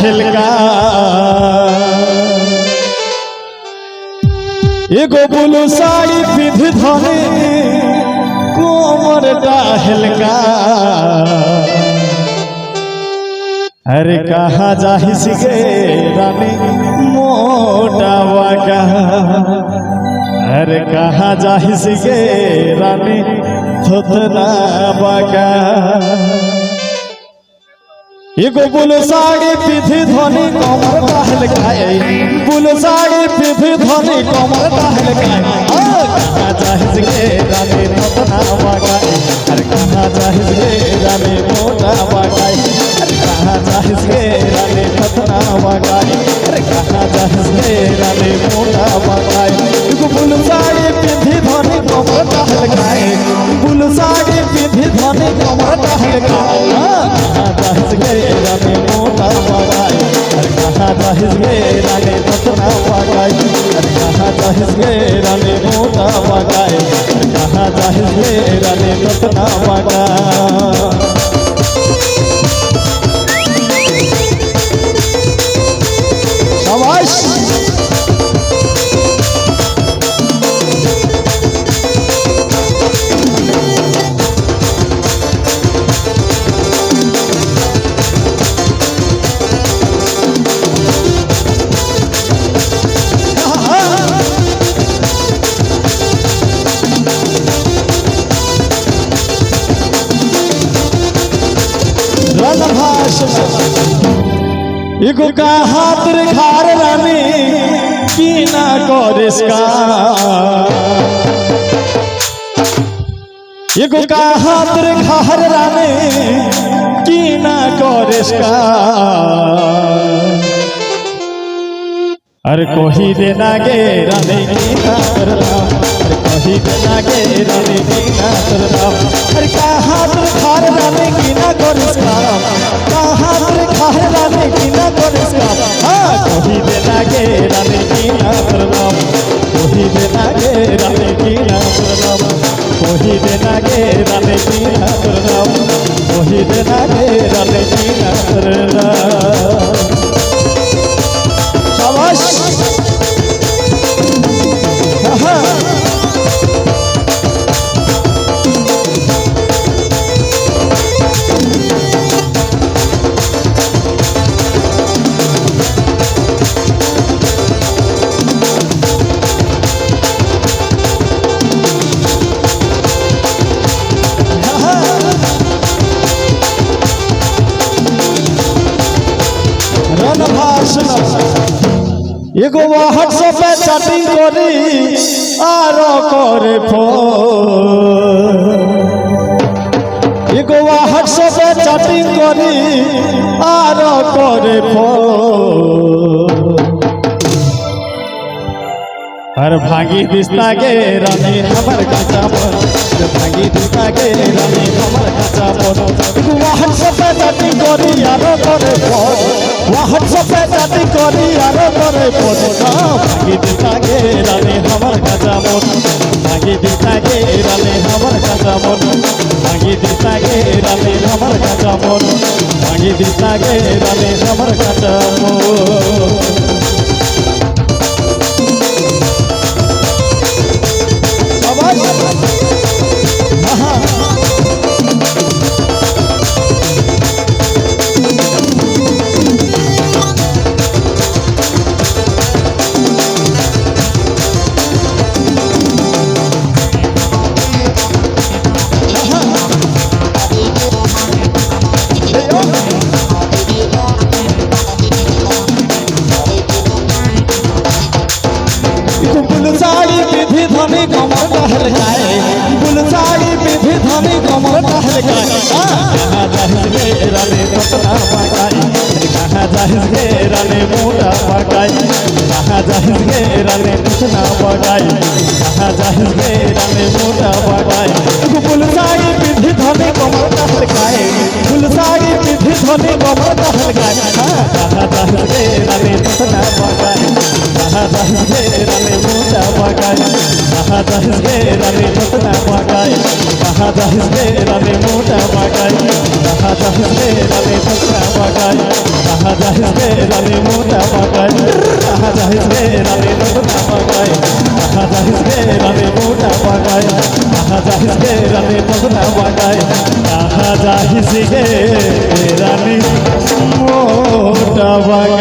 हेलका एगो बुलू साड़ी विध धने कोमरटा हेलका अरे कहाँ जाहिस गे रानी मोटा बागा अरे कहाँ जाहिस गे रानी थोथना बागा एगो बुल साड़ी पिधी धनी कमर टहल खाए बुल साड़ी पिधी धनी कमर टहल खाए कहाँ जाहिस गे रानी थोथना बागा अरे कहाँ जाहिस गे रानी मोटा बागा अरे कहाँ जाहिस गे रानी थोथना बागा अरे कहाँ जाहिस गे रानी मोटा बागा एगो बुल साड़ी पिधी धनी कमर टहल खाए बुल साड़ी पिधी धनी कमर टहल खाए कहाँ जाहिस गे रानी मोटा बागाई अरे कहाँ जाहिस गे रानी थोथना बागाई अरे कहाँ जाहिस गे रानी मोटा बागाई अरे कहाँ जाहिस गे रानी थोथना बागाई शाबाश एगो का हाथ रे खार रानी की ना करिस का एगो का हाथ रे खार रानी की ना करिस का अरे कोही देना गे रानी की ना करना अरे कोही देना गे रानी की ना करना अरे का हाथ रे खार रानी की ना करिस का का हाथ रे खार रानी की ना करिस का हां कोही देना गे रानी की ना करना कोही देना गे रानी की ना करना कोही देना गे रानी की ना करना कोही देना गे रानी की ना करना शाबाश एगो व्हाट्सएप पे चैटिंग करी आरो करे फोन एगो व्हाट्सएप पे चैटिंग करी आरो करे फोन हर भागी दिस्ता गे रानी हमर कच्चा मन भागी दिस्ता गे रानी हमर कच्चा मन व्हाट्सएप पे चैटिंग करी आरो करे फोन व्हाट्सएप पे चैटिंग करी आरो करे फोन भागी दिस्ता गे रानी हमर कच्चा मन भागी दिस्ता गे रानी हमर कच्चा मन भागी दिस्ता गे रानी हमर कच्चा मन भागी दिस्ता गे रानी हमर कच्चा मन धनी कमर टहल खाए बुल साड़ी पिधी धनी कमर टहल खाए कहाँ जाहिस गे रानी थोथना बागाई कहाँ जाहिस गे रानी मोटा बागाई कहाँ जाहिस गे रानी थोथना बागाई कहाँ जाहिस गे रानी मोटा बागाई बुल साड़ी पिधी धनी कमर टहल खाए बुल साड़ी पिधी धनी कमर टहल खाए कहाँ जाहिस गे रानी थोथना बागाई कहाँ जाहिस गे रानी मोटा बागाई कहाँ जाहिस गे रानी थोथना बागाई कहाँ जाहिस জাহিজকে রানে মোটা বাগাই রাহা জাহিজকে রানে মোটা বাগাই রাহা জাহিজকে রানে মোটা বাগাই রাহা জাহিজকে রানে মোটা বাগাই রাহা জাহিজকে রানে মোটা বাগাই রাহা জাহিজকে রানে মোটা বাগাই রাহা জাহিজকে রানে মোটা বাগাই